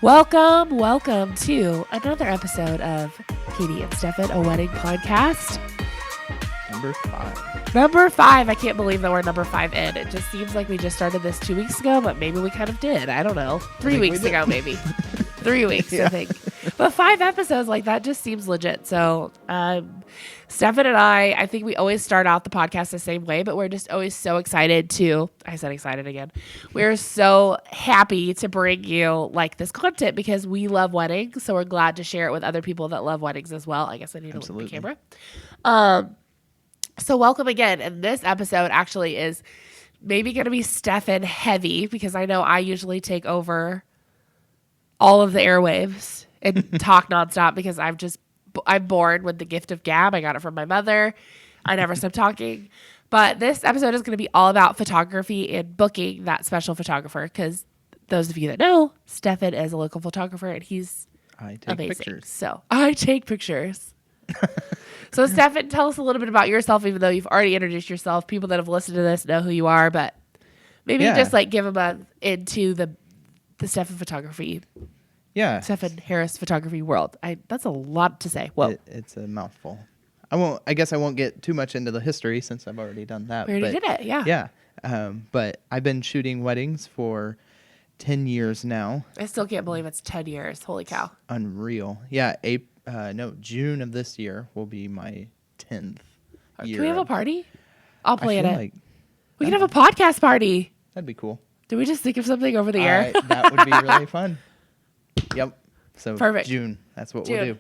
Welcome to another episode of Katie and Steffen, a wedding podcast. Number 5. Number 5. I can't believe that we're number 5 in. It just seems like we just started this 2 weeks ago, but maybe we kind of did. I don't know. 3 weeks ago, maybe. 3 weeks, I think. But 5 episodes, like that just seems legit. So, Steffen and I think we always start out the podcast the same way, but we're just always so excited I said excited again. We're so happy to bring you like this content because we love weddings. So we're glad to share it with other people that love weddings as well. I guess I need to look at the camera. So welcome again. And this episode actually is maybe going to be Steffen heavy because I know I usually take over all of the airwaves and talk nonstop because I'm born with the gift of gab. I got it from my mother. I never stop talking. But this episode is going to be all about photography and booking that special photographer because those of you that know, Steffen is a local photographer and he's amazing. Pictures. So I take pictures. So Steffen, tell us a little bit about yourself, even though you've already introduced yourself. People that have listened to this know who you are, but maybe just like give them into the Steffen photography. Yeah. Steffen Harris photography world. That's a lot to say. Whoa. It's a mouthful. I guess I won't get too much into the history since I've already done that. We already did it, yeah. Yeah. But I've been shooting weddings for 10 years now. I still can't believe it's 10 years. Holy cow. Unreal. Yeah. June of this year will be my 10th year. Can we have a party? I'll plan it. Like we can have a podcast party. That'd be cool. Did we just think of something over the air? That would be really fun. Yep. So perfect. June. That's what we'll do.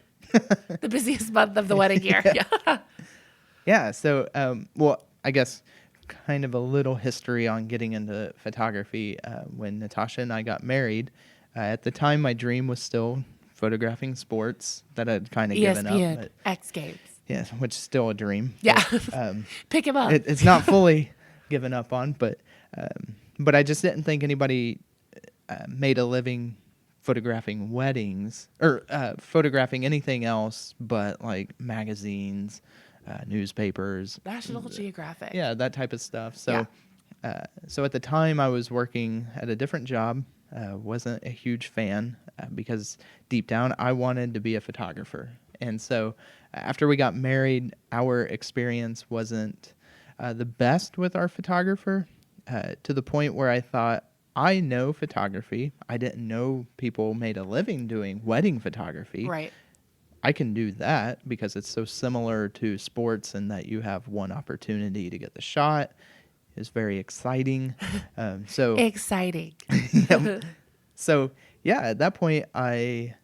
The busiest month of the wedding year. Yeah. Yeah. So, I guess kind of a little history on getting into photography. When Natasha and I got married, at the time, my dream was still photographing sports that I'd kind of given up. But X Games. Yeah, which is still a dream. Yeah. But, pick him up. It's not fully given up on, but I just didn't think anybody made a living photographing weddings or photographing anything else but like magazines, newspapers, National Geographic. Yeah, that type of stuff. So, so at the time I was working at a different job. Wasn't a huge fan because deep down I wanted to be a photographer. And so after we got married, our experience wasn't the best with our photographer to the point where I thought, I know photography. I didn't know people made a living doing wedding photography. Right. I can do that because it's so similar to sports in that you have one opportunity to get the shot. It's very exciting. Exciting. Yeah. So yeah, at that point, I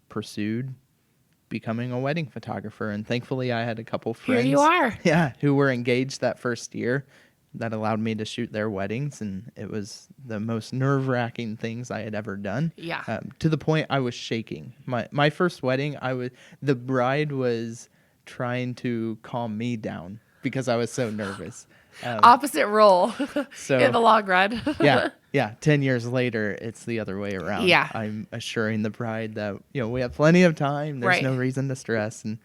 pursued becoming a wedding photographer, and thankfully, I had a couple friends. Here you are. Yeah, who were engaged that first year. That allowed me to shoot their weddings, and it was the most nerve-wracking things I had ever done. Yeah. To the point I was shaking. My first wedding, the bride was trying to calm me down because I was so nervous. Opposite role in the long run. Yeah. 10 years later, it's the other way around. Yeah. I'm assuring the bride that we have plenty of time. There's no reason to stress, and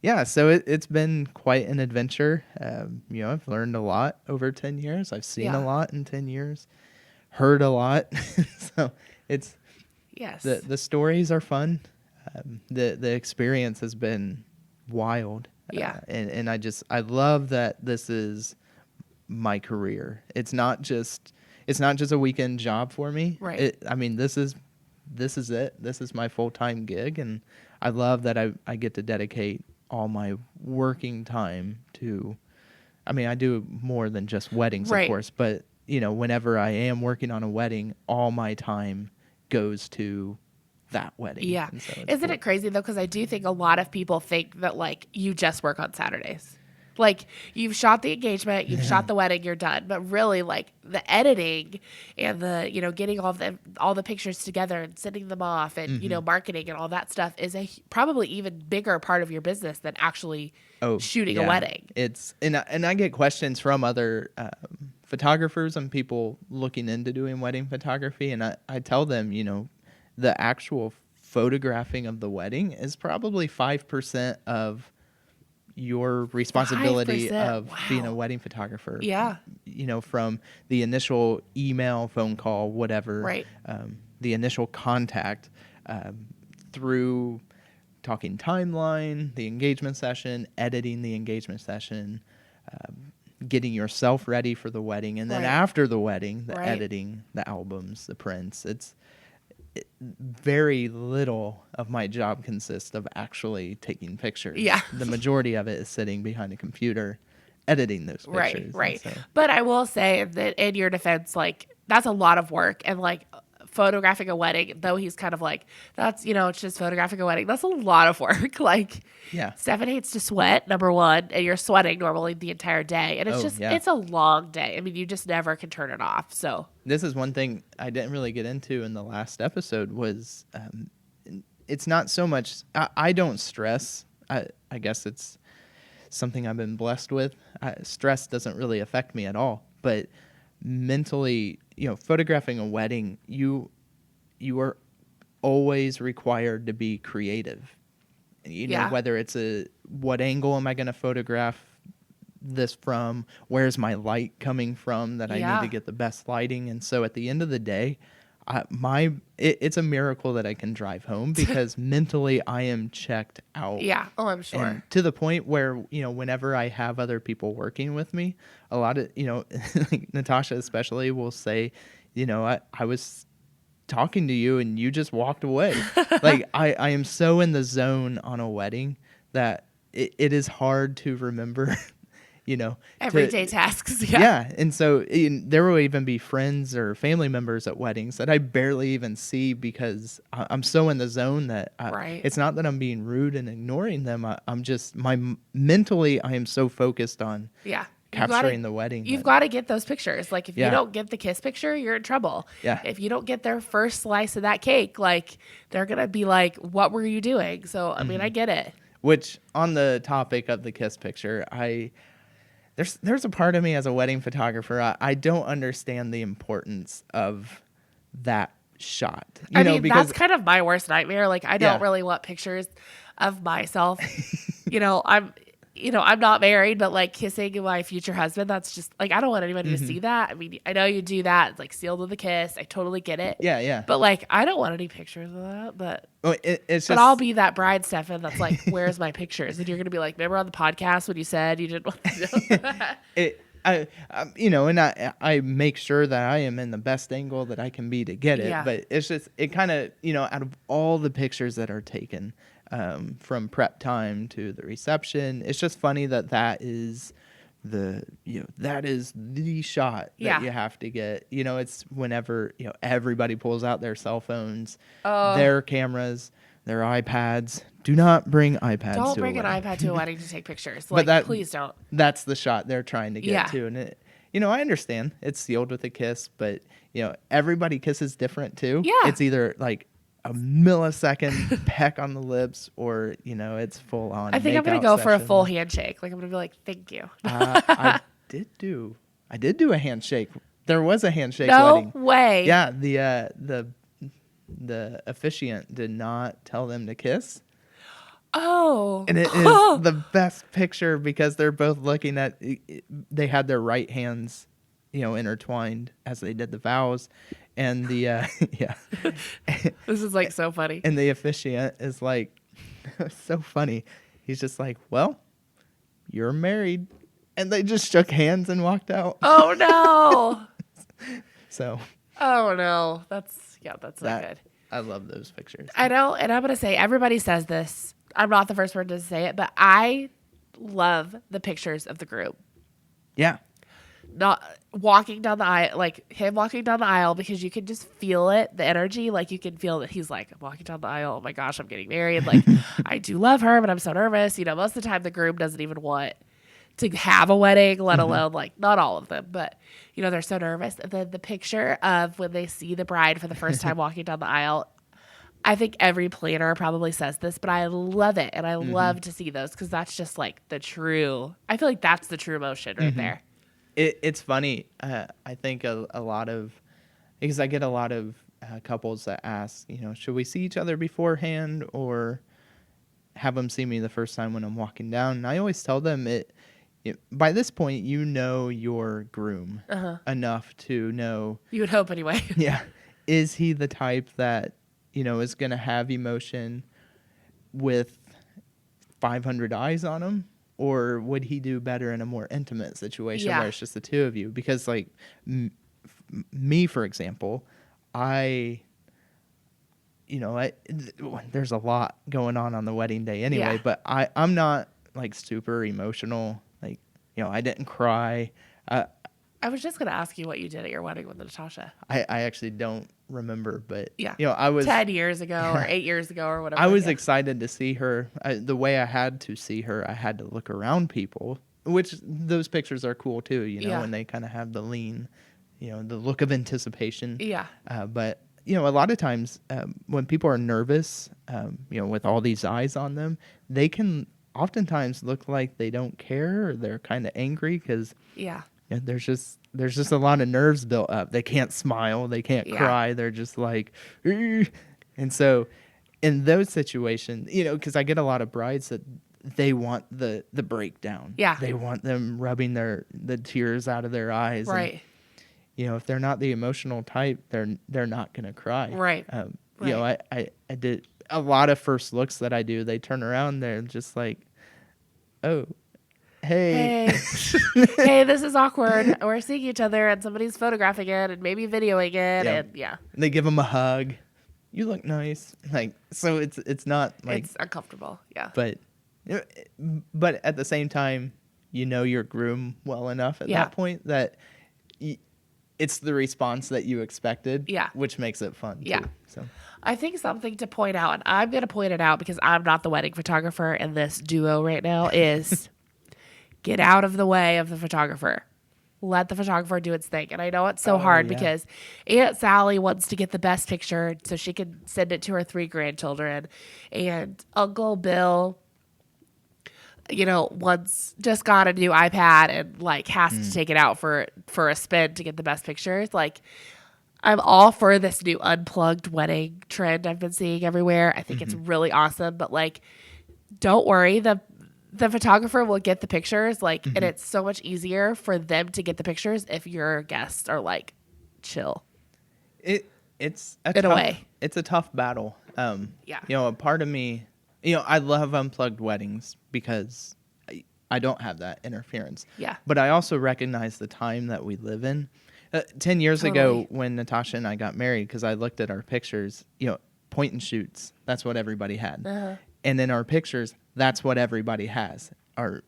yeah, so it's been quite an adventure. I've learned a lot over 10 years. I've seen a lot in 10 years, heard a lot. So it's the stories are fun. The experience has been wild. Yeah. And I love that this is my career. It's not just a weekend job for me. Right. This is it. This is my full-time gig, and I love that I get to dedicate all my working time to, I do more than just weddings, of course, but whenever I am working on a wedding, all my time goes to that wedding. Yeah. So Isn't it crazy though? Because I do think a lot of people think that like you just work on Saturdays. Like you've shot the engagement, you've shot the wedding, you're done. But really, like the editing and the getting all the pictures together and sending them off and marketing and all that stuff is probably even bigger part of your business than actually shooting a wedding. It's and I get questions from other photographers and people looking into doing wedding photography, and I tell them the actual photographing of the wedding is probably 5% of your responsibility 5%. of being a wedding photographer. Yeah. From the initial email, phone call, whatever, Right. The initial contact, through talking timeline, the engagement session, editing the engagement session, getting yourself ready for the wedding, and then Right. after the wedding, the Right. editing, the albums, the prints. Very little of my job consists of actually taking pictures. Yeah. The majority of it is sitting behind a computer editing those pictures. Right. So, But I will say that in your defense, like, that's a lot of work. And like photographing a wedding, though he's kind of like, that's, it's just photographing a wedding. That's a lot of work. Like, yeah. Steffen hates to sweat, number one, and you're sweating normally the entire day. And it's it's a long day. I mean, you just never can turn it off. So this is one thing I didn't really get into in the last episode was, it's not so much, I don't stress. I guess it's something I've been blessed with. Stress doesn't really affect me at all, but mentally, photographing a wedding, you are always required to be creative. Whether it's what angle am I going to photograph this from? Where's my light coming from that I need to get the best lighting? And so at the end of the day, it's a miracle that I can drive home because mentally I am checked out. Yeah. Oh, I'm sure. And to the point where, whenever I have other people working with me, a lot of, like Natasha especially will say, I was talking to you and you just walked away. Like I am so in the zone on a wedding that it is hard to remember everyday tasks. Yeah. Yeah. And so there will even be friends or family members at weddings that I barely even see because I'm so in the zone that it's not that I'm being rude and ignoring them. I'm just mentally, I am so focused on capturing the wedding. You've got to get those pictures. Like if you don't get the kiss picture, you're in trouble. Yeah. If you don't get their first slice of that cake, like they're going to be like, what were you doing? So, I mean, I get it. Which on the topic of the kiss picture, there's a part of me as a wedding photographer, I don't understand the importance of that shot. Because that's kind of my worst nightmare. Like I don't really want pictures of myself. I'm not married, but like kissing my future husband, that's just like, I don't want anybody to see that. I mean, I know you do that. It's like sealed with a kiss. I totally get it. Yeah. Yeah. But like, I don't want any pictures of that, but I'll be that bride, Steffen, that's like, where's my pictures? And you're going to be like, remember on the podcast when you said you didn't want to know? And I make sure that I am in the best angle that I can be to get it. Yeah. But it's just, it kind of, out of all the pictures that are taken, from prep time to the reception, it's just funny that is the shot that you have to get. It's whenever everybody pulls out their cell phones, their cameras, their iPads. Do not bring iPads. Don't bring an iPad to a wedding to take pictures. Like, please don't. That's the shot they're trying to get to, and it. I understand it's sealed with a kiss, but everybody kisses different too. Yeah, it's either like a millisecond peck on the lips, or it's full on. I think I'm gonna go for a full handshake. Like I'm gonna be like, "Thank you." I did do a handshake. There was a handshake wedding. No way. Yeah, the officiant did not tell them to kiss. Oh, and it is the best picture because they're both looking at. They had their right hands, intertwined as they did the vows. And the this is like so funny. And the officiant is like, so funny. He's just like, well, you're married, and they just shook hands and walked out. Oh no! So. Oh no, that's not good. I love those pictures. I know, and I'm gonna say everybody says this. I'm not the first one to say it, but I love the pictures of the group. Yeah. Not walking down the aisle, like him walking down the aisle, because you can just feel it, the energy. Like you can feel that he's like, I'm walking down the aisle. Oh my gosh, I'm getting married. Like I do love her, but I'm so nervous. Most of the time the groom doesn't even want to have a wedding, let alone like not all of them, but they're so nervous. And then the picture of when they see the bride for the first time walking down the aisle, I think every planner probably says this, but I love it. And I love to see those because that's just like I feel like that's the true emotion right there. It's funny. I think a lot of, because I get a lot of couples that ask, should we see each other beforehand or have them see me the first time when I'm walking down. And I always tell them by this point, you know your groom enough to know. You would hope anyway. Yeah. Is he the type that, is going to have emotion with 500 eyes on him? Or would he do better in a more intimate situation where it's just the two of you? Because, like, me, for example, there's a lot going on the wedding day anyway, but I'm not, like, super emotional. Like, I didn't cry. I was just going to ask you what you did at your wedding with Natasha. I actually don't remember, but I was 10 years ago or 8 years ago or whatever. I was excited to see her. The way I had to see her, I had to look around people, which those pictures are cool too, when they kind of have the lean, the look of anticipation. Yeah. But, a lot of times when people are nervous, with all these eyes on them, they can oftentimes look like they don't care or they're kind of angry because there's just a lot of nerves built up. They can't smile. They can't cry. They're just like, "Ugh." And so in those situations, because I get a lot of brides that they want the breakdown. Yeah. They want them rubbing the tears out of their eyes. Right. And, if they're not the emotional type, they're not going to cry. Right. Right. I did a lot of first looks that I do. They turn around. They're just like, oh, hey, hey, this is awkward. We're seeing each other and somebody's photographing it and maybe videoing it. And And they give them a hug. You look nice. Like, so it's not like it's uncomfortable. Yeah. But at the same time, your groom well enough at that point that it's the response that you expected. Yeah. Which makes it fun. Yeah. Too, so. I think something to point out, and I'm going to point it out because I'm not the wedding photographer in this duo right now, is get out of the way of the photographer. Let the photographer do its thing. And I know it's so hard because Aunt Sally wants to get the best picture so she can send it to her 3 grandchildren. And Uncle Bill, once just got a new iPad and like has to take it out for a spin to get the best pictures. Like, I'm all for this new unplugged wedding trend I've been seeing everywhere. I think it's really awesome. But like, don't worry. The photographer will get the pictures, like, and it's so much easier for them to get the pictures if your guests are like chill. It's a tough battle. A part of me, I love unplugged weddings because I don't have that interference. Yeah. But I also recognize the time that we live in. 10 years ago when Natasha and I got married, because I looked at our pictures, point and shoots, that's what everybody had. And in our pictures, that's what everybody has, are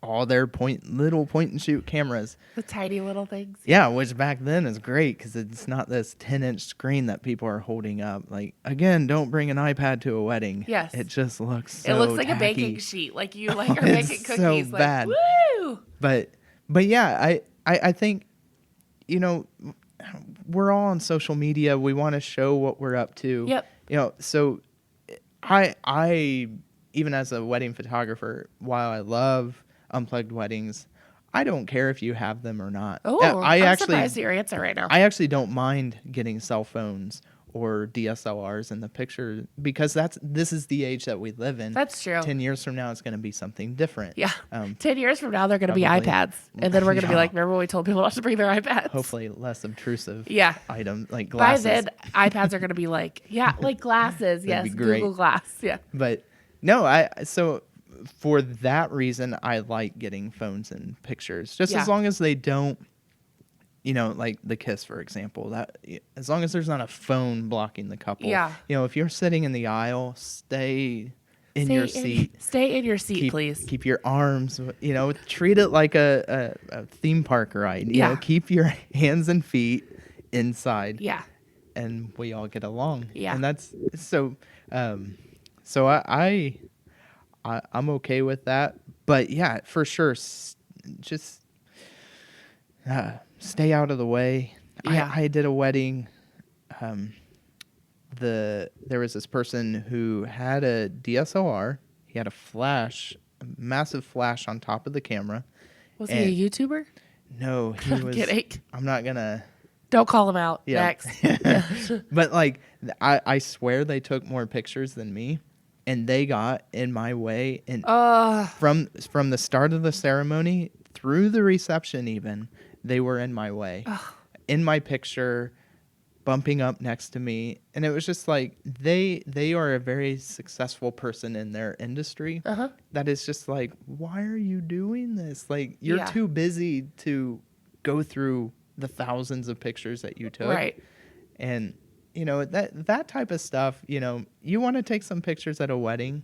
all their little point and shoot cameras. The tiny little things. Yeah, which back then is great because it's not this 10-inch screen that people are holding up. Like, again, don't bring an iPad to a wedding. Yes. It just looks so It looks like tacky. a baking sheet. Like you are making cookies. So like, bad. Woo! But yeah, I think, we're all on social media. We want to show what we're up to. Yep. So I even as a wedding photographer, while I love unplugged weddings, I don't care if you have them or not. Oh, I'm surprised at your answer right now. I actually don't mind getting cell phones or DSLRs in the picture because this is the age that we live in. That's true. 10 years from now, it's going to be something different. Yeah. 10 years from now, they're going to be iPads. And then we're going to be like, remember when we told people not to bring their iPads? Hopefully less obtrusive items like glasses. By then, iPads are going to be like, like glasses. Yes, Google Glass. Yeah. But no, so for that reason, I like getting phones and pictures. Just as long as they don't, like the kiss, for example, that as long as there's not a phone blocking the couple. Yeah. If you're sitting in the aisle, stay in your seat. Stay in your seat, please. Keep your arms, treat it like a theme park ride. Keep your hands and feet inside. Yeah. And we all get along. Yeah. And that's so I'm okay with that. But yeah, for sure, just stay out of the way. Yeah. I did a wedding. There was this person who had a DSLR. He had a massive flash on top of the camera. Was he a YouTuber? No, he was. Kidding. I'm not gonna. Don't call him out. Yeah. Next. But like, I swear they took more pictures than me. and they got in my way. And Uh, from the start of the ceremony through the reception, even they were in my way, in my picture, bumping up next to me, and it was just like they are a very successful person in their industry. That is just like, why are you doing this? Like, you're Yeah. too busy to go through the thousands of pictures that you took. Right. And that type of stuff, you want to take some pictures at a wedding,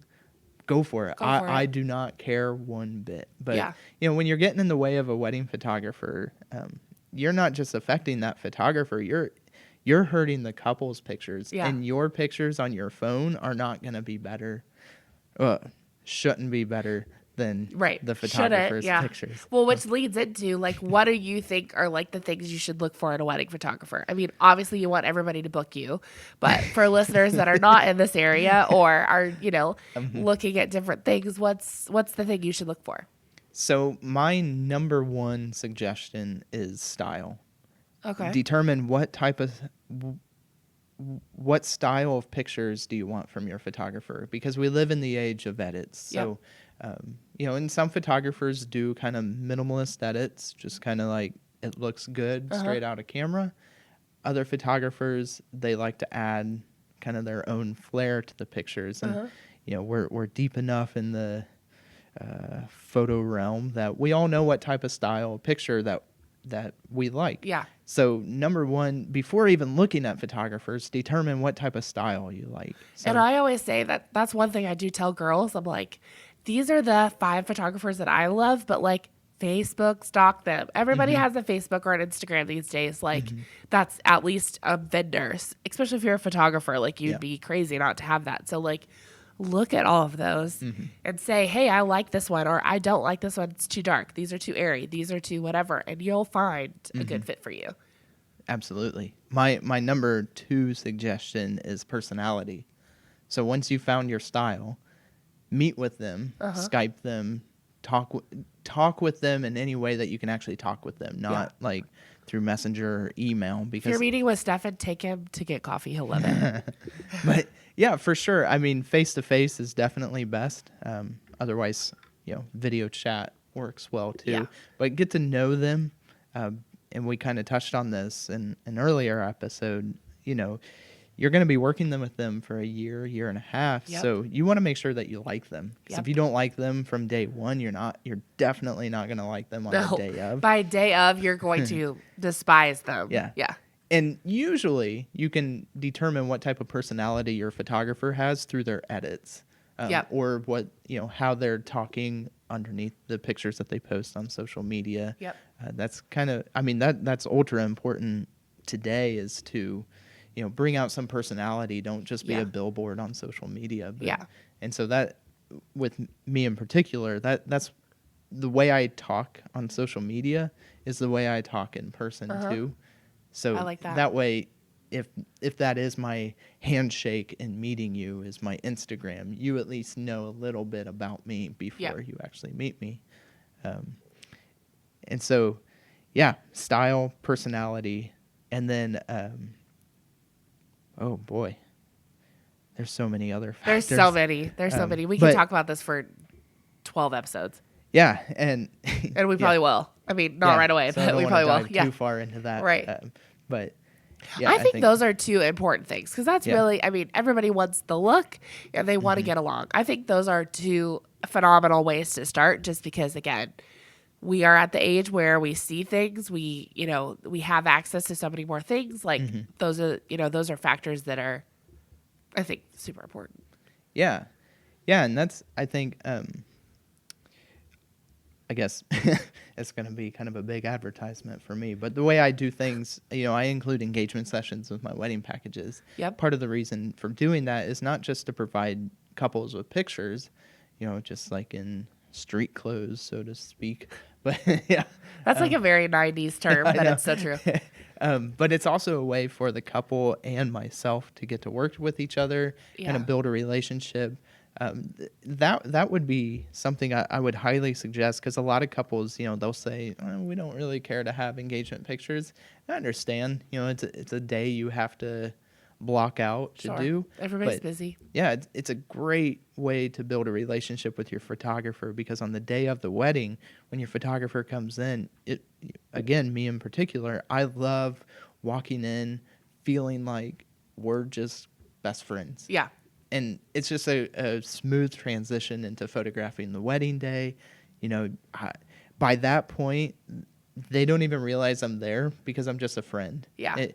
go for it. Go for I it. do not care one bit. But Yeah. when you're getting in the way of a wedding photographer, you're not just affecting that photographer, you're hurting the couple's pictures. Yeah. And your pictures on your phone are not going to be better. Shouldn't be better than Right. the Shouldn't, photographer's yeah. pictures. Well, which leads into, like, what do you think are, like, the things you should look for in a wedding photographer? I mean, obviously you want everybody to book you, but for listeners that are not in this area or are, looking at different things, what's the thing you should look for? So my number one suggestion is style. Okay. Determine what style of pictures do you want from your photographer, because we live in the age of edits. So, and some photographers do kind of minimalist edits, just kind of like it looks good straight out of camera. Other photographers, they like to add kind of their own flair to the pictures. And, we're deep enough in the photo realm that we all know what type of style picture that we like. Yeah. So number one, before even looking at photographers, determine what type of style you like. So, And I always say that's one thing I do tell girls. I'm like, these are the 5 photographers that I love, but like Facebook stalk them. Everybody has a Facebook or an Instagram these days. Like that's at least a vendor, especially if you're a photographer. Like you'd be crazy not to have that. So like, look at all of those and say, hey, I like this one, or I don't like this one. It's too dark. These are too airy. These are too whatever. And you'll find a good fit for you. Absolutely. My number 2 suggestion is personality. So once you found your style, meet with them, Skype them, talk with them in any way that you can actually talk with them, not like through Messenger or email. Because if you're meeting with Steffen, take him to get coffee. He'll love it. But yeah, for sure. I mean, face-to-face is definitely best. Otherwise, video chat works well too. Yeah. But get to know them. And we kind of touched on this in an earlier episode. You're going to be working with them for a year and a half. Yep. So you want to make sure that you like them. Because Yep. if you don't like them from day one, you're definitely not going to like them on the day of. By day of, you're going to despise them. Yeah. Yeah. And usually you can determine what type of personality your photographer has through their edits. Or what, how they're talking underneath the pictures that they post on social media. Yep. That's kind of, that's ultra important today, is to, bring out some personality. Don't just be a billboard on social media. But, and so that, with me in particular, that's the way I talk on social media is the way I talk in person too. So I like that. That way, if that is my handshake in meeting you, is my Instagram, you at least know a little bit about me before you actually meet me. And so, style, personality, and then, oh boy, there's so many other factors. There's so many. We can talk about this for 12 episodes. Yeah, and we probably will. I mean, not right away, so I but don't we wanna probably will. dive too far into that, Right. But I think those are 2 important things, because that's really, everybody wants the look and they want to get along. I think those are 2 phenomenal ways to start, just because, again, we are at the age where we see things, we have access to so many more things. Like those are factors that are, I think, super important. Yeah. And that's, I think, I guess it's going to be kind of a big advertisement for me, but the way I do things, I include engagement sessions with my wedding packages. Yep. Part of the reason for doing that is not just to provide couples with pictures, just like in street clothes, so to speak, but That's like a very 90s term, but it's so true. But it's also a way for the couple and myself to get to work with each other and build a relationship. That would be something I would highly suggest, because a lot of couples, they'll say, we don't really care to have engagement pictures. I understand, it's a day you have to block out to do. Everybody's But busy. yeah, it's a great way to build a relationship with your photographer, because on the day of the wedding, when your photographer comes in, again, me in particular, I love walking in feeling like we're just best friends. Yeah. And it's just a smooth transition into photographing the wedding day. You know, by that point, they don't even realize I'm there because I'm just a friend. Yeah.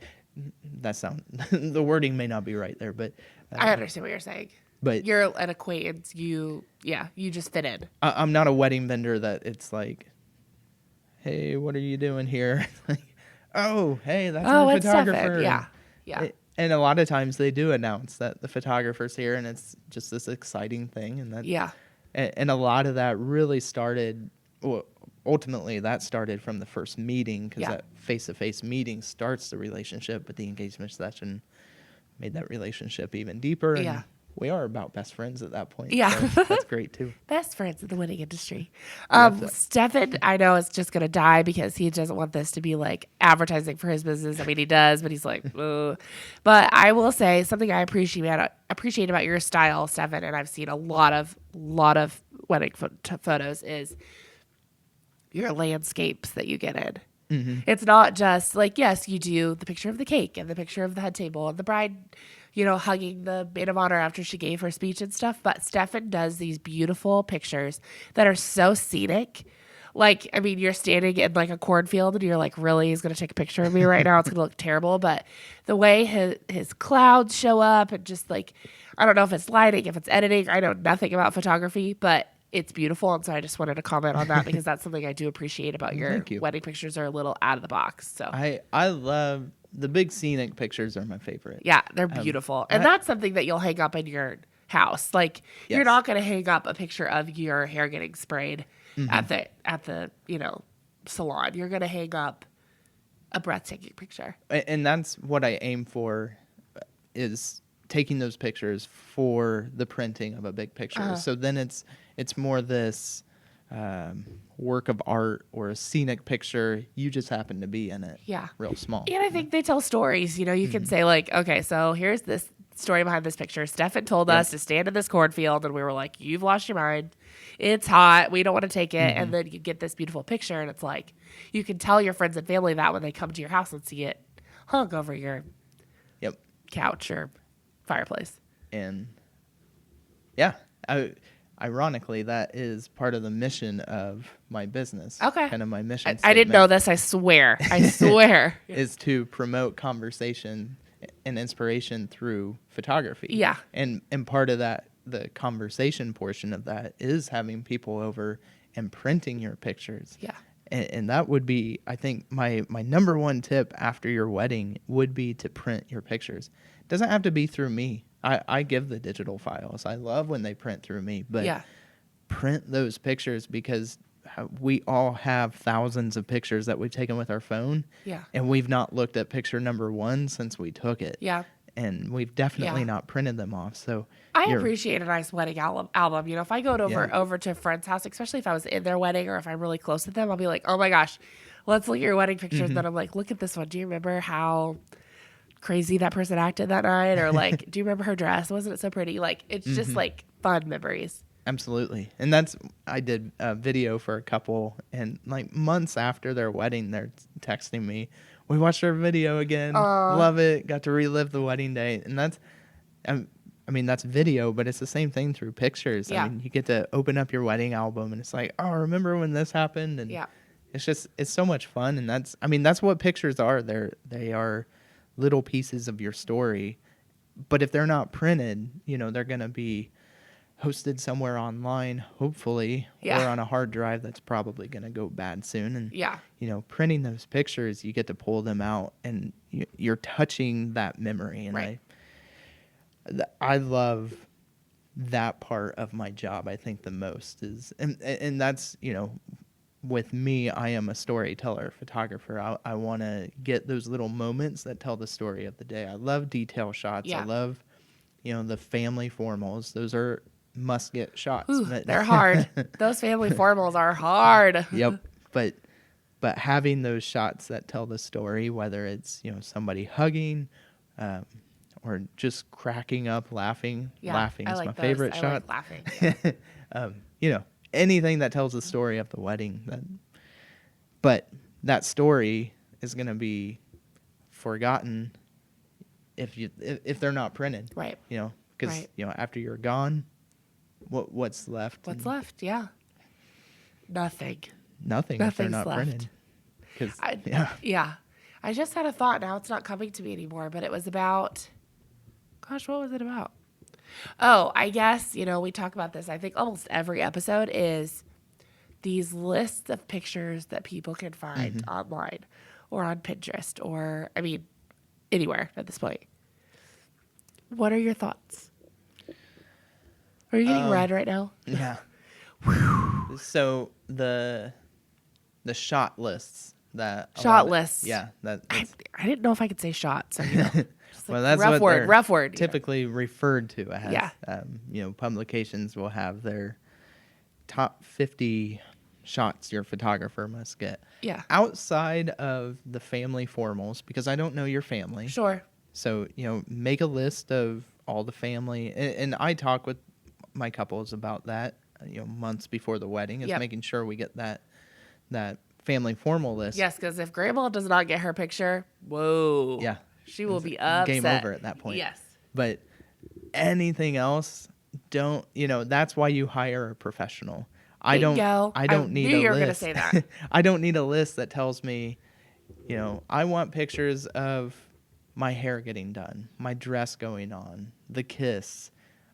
The wording may not be right there, but I understand what you're saying. But you're an acquaintance. You just fit in. I'm not a wedding vendor that it's like, hey, what are you doing here? Like, oh, hey, that's our photographer. Steffen. Yeah. And a lot of times they do announce that the photographer's here, and it's just this exciting thing. And that, and a lot of that really started, well, ultimately that started from the first meeting, because that face-to-face meeting starts the relationship, but the engagement session made that relationship even deeper. And we are about best friends at that point. Yeah. So that's great too. Best friends in the wedding industry. Steffen, I know, is just going to die because he doesn't want this to be like advertising for his business. I mean, he does, but he's like, ugh. But I will say something I appreciate about your style, Steffen, and I've seen a lot of wedding photos, is your landscapes that you get in. Mm-hmm. It's not just like, yes, you do the picture of the cake and the picture of the head table and the bride, hugging the maid of honor after she gave her speech and stuff. But Steffen does these beautiful pictures that are so scenic. Like, I mean, you're standing in like a cornfield and you're like, really, he's going to take a picture of me right now? It's going to look terrible. But the way his clouds show up, and just like, I don't know if it's lighting, if it's editing. I know nothing about photography, but it's beautiful. And so I just wanted to comment on that because that's something I do appreciate about your wedding pictures. Are a little out of the box. So I love the big scenic pictures. Are my favorite. Yeah, they're beautiful. And that's something that you'll hang up in your house. Like, you're not going to hang up a picture of your hair getting sprayed at the salon. You're going to hang up a breathtaking picture. And that's what I aim for, is taking those pictures for the printing of a big picture. So then it's more this work of art or a scenic picture. You just happen to be in it. Yeah. Real small. And I think they tell stories. You can say like, okay, so here's this story behind this picture. Steffen told us to stand in this cornfield, and we were like, you've lost your mind. It's hot. We don't want to take it. And then you get this beautiful picture, and it's like, you can tell your friends and family that when they come to your house and see it hung over your couch or fireplace. And ironically, that is part of the mission of my business. Okay. Kind of my mission I didn't know this. I swear. Is to promote conversation and inspiration through photography. Yeah. And part of that, the conversation portion of that, is having people over and printing your pictures. Yeah. And that would be, I think, my number one tip after your wedding would be to print your pictures. It doesn't have to be through me. I give the digital files. I love when they print through me, but print those pictures, because we all have thousands of pictures that we've taken with our phone. Yeah. And we've not looked at picture number 1 since we took it. Yeah. And we've definitely not printed them off. So I appreciate a nice wedding album. If I go over to a friend's house, especially if I was in their wedding or if I'm really close with them, I'll be like, oh my gosh, let's look at your wedding pictures. Then I'm like, look at this one. Do you remember how crazy that person acted that night? Or like, do you remember her dress? Wasn't it so pretty? Like, it's just like fun memories. Absolutely. And I did a video for a couple, and like months after their wedding, they're texting me, we watched our video again. Love it. Got to relive the wedding day. And that's video, but it's the same thing through pictures. Yeah. I mean, you get to open up your wedding album, and it's like, oh, remember when this happened? And it's so much fun. And that's what pictures are. They are little pieces of your story. But if they're not printed, they're going to be hosted somewhere online, hopefully, or on a hard drive that's probably going to go bad soon. And, printing those pictures, you get to pull them out, and you're touching that memory. And I love that part of my job. I think the most is, and that's, with me, I am a storyteller, photographer. I want to get those little moments that tell the story of the day. I love detail shots. Yeah. I love, the family formals. Those are must-get shots. Ooh, they're hard. Those family formals are hard. Yep. But having those shots that tell the story, whether it's, somebody hugging, or just cracking up, laughing. Yeah, Laughing I is like my those. favorite I shot. like laughing. Yeah. You know, anything that tells the story of the wedding. But that story is going to be forgotten if they're not printed. Right. You know, because Right. you know, after you're gone, what's left? What's left? Yeah. Nothing. Nothing if they're Nothing's not left. printed. 'Cause, Yeah. Yeah. I just had a thought. Now it's not coming to me anymore, but it was about, gosh, what was it about? Oh, I guess, we talk about this. I think almost every episode is these lists of pictures that people can find online or on Pinterest or, anywhere at this point. What are your thoughts? Are you getting red right now? Yeah. So the shot lists that lists. Yeah, I didn't know if I could say shot. So, well, that's rough what rough word. typically referred to as. Yeah. You know, publications will have their top 50 shots your photographer must get. Yeah. Outside of the family formals, because I don't know your family. Sure. So, you know, make a list of all the family. And I talk with my couples about that, months before the wedding, is making sure we get that family formal list. Yes, because if grandma does not get her picture, whoa. Yeah. She will be upset. Game over at that point. Yes. But anything else, that's why you hire a professional. I don't need a list. You were going to say that. I don't need a list that tells me, I want pictures of my hair getting done, my dress going on, the kiss,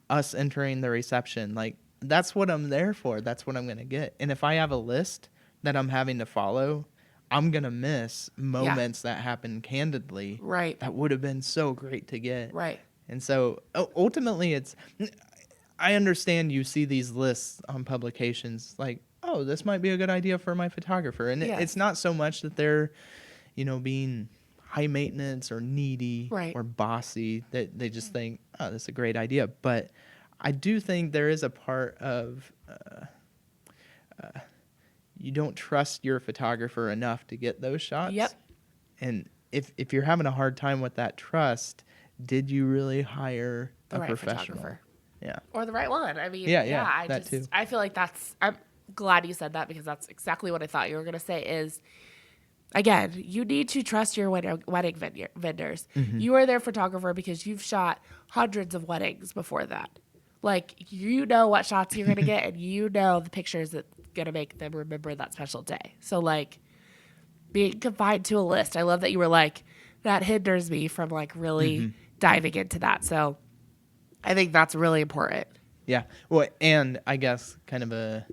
us entering the reception. Like, that's what I'm there for. That's what I'm going to get. And if I have a list that I'm having to follow, I'm going to miss moments that happen candidly. Right. That would have been so great to get. Right. And so ultimately I understand you see these lists on publications like, oh, this might be a good idea for my photographer. And it's not so much that they're, being high maintenance or needy or bossy, that they just think, oh, that's a great idea. But I do think there is a part of you don't trust your photographer enough to get those shots. Yep. And if you're having a hard time with that trust, did you really hire a professional? Photographer. Yeah. Or the right one. I feel like I'm glad you said that, because that's exactly what I thought you were going to say is, again, you need to trust your wedding vendors. Mm-hmm. You are their photographer because you've shot hundreds of weddings before that. Like, what shots you're going to get, and the pictures that's going to make them remember that special day. So, like, being confined to a list, I love that you were like, that hinders me from, like, really diving into that. So I think that's really important. Yeah. Well, and I guess kind of a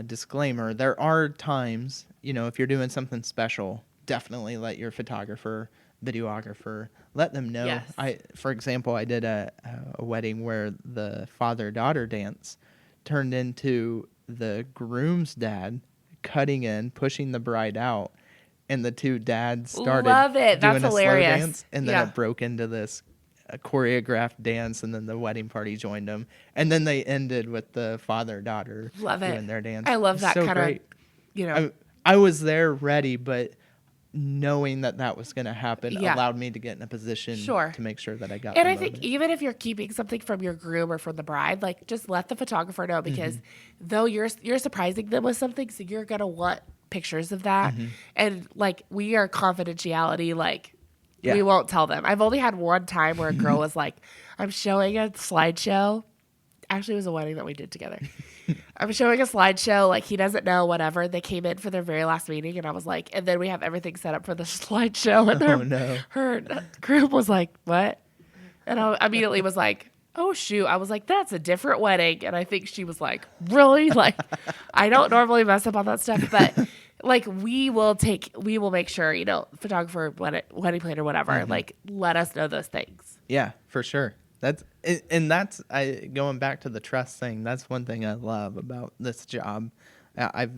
disclaimer, there are times, if you're doing something special, definitely let your photographer, videographer, let them know. Yes. For example, I did a wedding where the father-daughter dance turned into the groom's dad cutting in, pushing the bride out, and the two dads started doing That's a hilarious. slow dance, and then it broke into this choreographed dance, and then the wedding party joined them, and then they ended with the father-daughter doing their dance. I love that kind of, I was there ready, but knowing that was going to happen allowed me to get in a position to make sure that I got. And I think even if you're keeping something from your groom or from the bride, like, just let the photographer know, because though you're surprising them with something, so you're gonna want pictures of that, and like, we are confidentiality, like. Yeah. We won't tell them. I've only had one time where a girl was like, I'm showing a slideshow. Actually, it was a wedding that we did together. I'm showing a slideshow. Like, he doesn't know, whatever. They came in for their very last meeting, and I was like, and then we have everything set up for the slideshow. And her group was like, what? And I immediately was like, oh, shoot. I was like, that's a different wedding. And I think she was like, really? Like, I don't normally mess up on that stuff, but... Like, we will make sure, photographer, wedding planner, whatever, like, let us know those things. Yeah, for sure. That's going back to the trust thing. That's one thing I love about this job. I've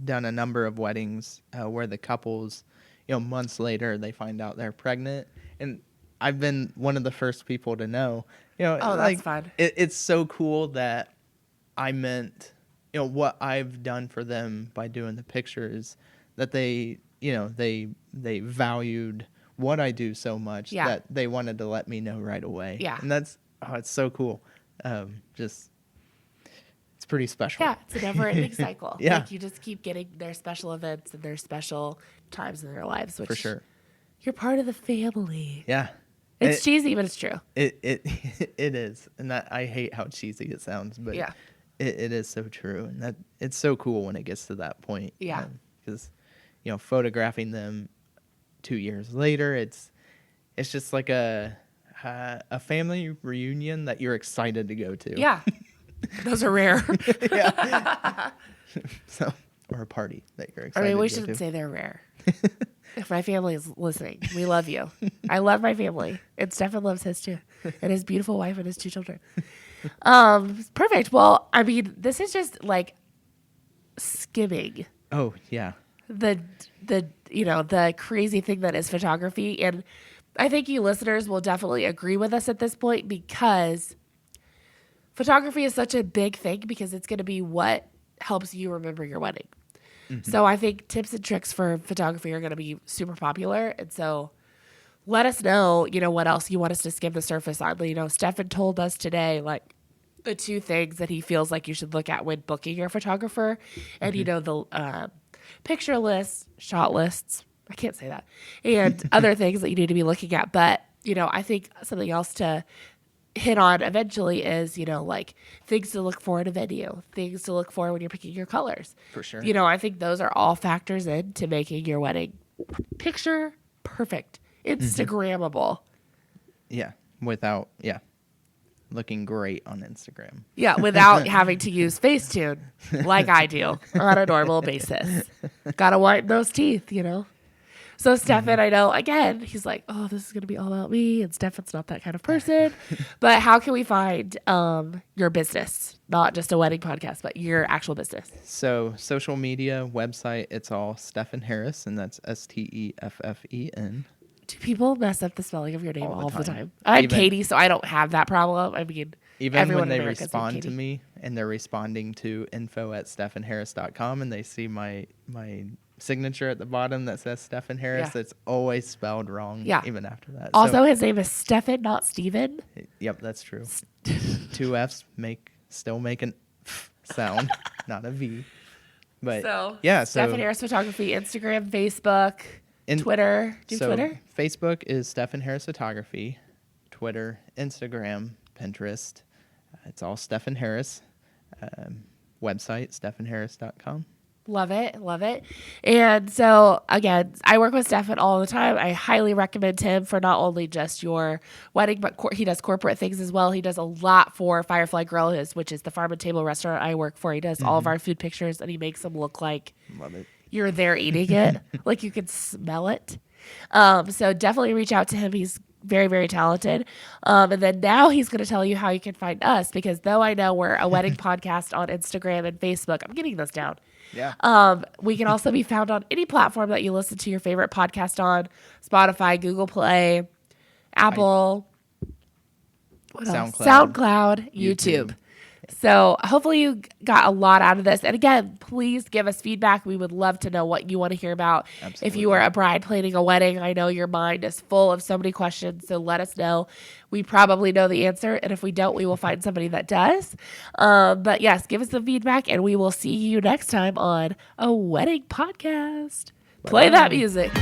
done a number of weddings where the couples, months later, they find out they're pregnant. And I've been one of the first people to know, that's fun. It's so cool that I meant, what I've done for them by doing the pictures, that they valued what I do so much Yeah. that they wanted to let me know right away. Yeah. And it's so cool. It's pretty special. Yeah, it's a never-ending cycle. Yeah. Like, you just keep getting their special events and their special times in their lives, which For sure. you're part of the family. Yeah. It's cheesy, but it's true. It is. And I hate how cheesy it sounds, but Yeah. it is so true. And that it's so cool when it gets to that point. Yeah. Because, photographing them 2 years later, it's just like a family reunion that you're excited to go to. Yeah. Those are rare. Yeah. Or a party that you're excited I mean, we to go shouldn't to. say they're rare. If my family is listening, we love you. I love my family. And Steffen loves his too. And his beautiful wife and his 2 children. Perfect. Well, I mean, this is just like skimming Oh, yeah. the crazy thing that is photography. And I think you listeners will definitely agree with us at this point, because photography is such a big thing, because it's going to be what helps you remember your wedding. Mm-hmm. So I think tips and tricks for photography are going to be super popular. And so let us know, what else you want us to skim the surface on. Steffen told us today, like, the 2 things that he feels like you should look at when booking your photographer. And, the picture lists, shot lists, I can't say that, and other things that you need to be looking at. But, I think something else to hit on eventually is, like, things to look for in a venue, things to look for when you're picking your colors. For sure. I think those are all factors into making your wedding picture perfect, Instagrammable. Yeah. Looking great on Instagram. Yeah, without having to use Facetune like I do on a normal basis. Gotta whiten those teeth, So Steffen, I know, again, he's like, oh, this is going to be all about me. And Steffen's not that kind of person. But how can we find your business? Not just a wedding podcast, but your actual business. So social media, website, it's all Steffen Harris, and that's Steffen. Do people mess up the spelling of your name all the time? I'm Katie, so I don't have that problem. I mean, even everyone when they in America's respond to me and they're responding to info@steffenharris.com, and they see my signature at the bottom that says Steffen Harris, it's always spelled wrong. Yeah. Even after that. Also, his name is Steffen, not Steven. Yep, that's true. 2 F's still make an F sound, not a V. But Steffen Harris Photography, Instagram, Facebook, Twitter. Twitter? Facebook is Steffen Harris Photography. Twitter, Instagram, Pinterest. It's all Steffen Harris. Website, steffenharris.com. Love it. And so, again, I work with Steffen all the time. I highly recommend him for not only just your wedding, but he does corporate things as well. He does a lot for Firefly Grill, which is the farm and table restaurant I work for. He does all of our food pictures, and he makes them look like Love it. You're there eating it, like you can smell it. So definitely reach out to him. He's very, very talented. And then now he's going to tell you how you can find us, because though I know we're a wedding podcast on Instagram and Facebook, I'm getting this down. Yeah. We can also be found on any platform that you listen to your favorite podcast on: Spotify, Google Play, Apple, SoundCloud, YouTube. So hopefully you got a lot out of this. And again, please give us feedback. We would love to know what you want to hear about. Absolutely. If you are a bride planning a wedding, I know your mind is full of so many questions. So let us know. We probably know the answer. And if we don't, we will find somebody that does. But yes, give us the feedback, and we will see you next time on a wedding podcast. Play that music.